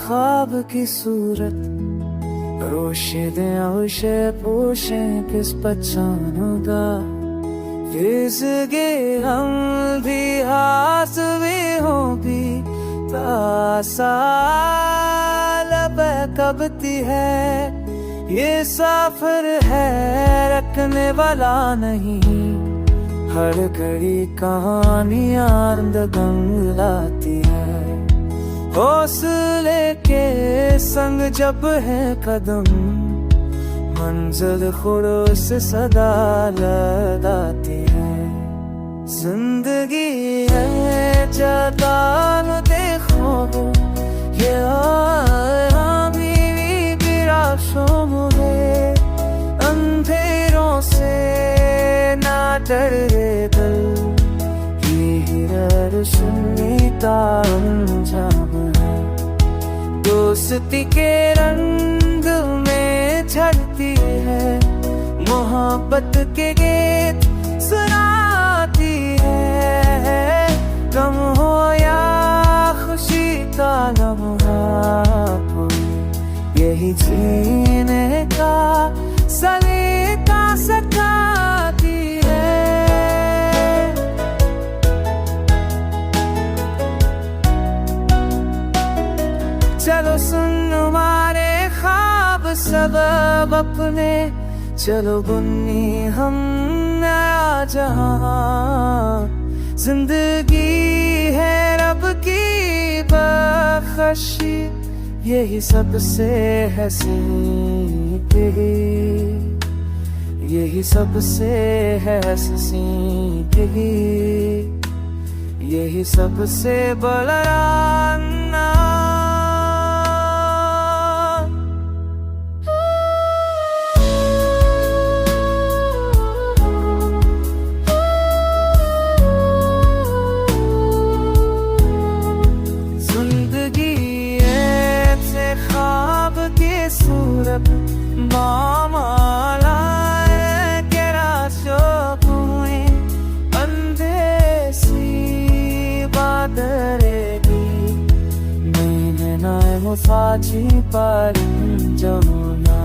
ख्वाब की सूरत रोशिदे औशे पोशे किस पचानुगा फिसगे हम भी हासवे हो भी तासाल कबती है ये साफर है रखने वाला नहीं हर घड़ी कहानियां दंग लाती है हौसले के संग जब है कदम मंजिल खुद से सदा लगाती है जिंदगी है जतान देखो ये अंधेरों से ना डरे दिल सुनीता अंजाम है दोस्ती के रंग में झड़ती है मोहब्बत के गीत सुनाती है गम हो या खुशी का लम्हा कोई यही जीने का सलीका सिखाती है चलो सुन हमारे ख्वाब सबब अपने चलो बुनी हम नया जहां जिंदगी है रब की बख्शी यही सबसे है सीखी यही सबसे है सीखी यही सबसे बलराना सूरत मामाला केरा शोकुए अंधे सी बादरेगी मैंने नाय मुफाजी पर जमुना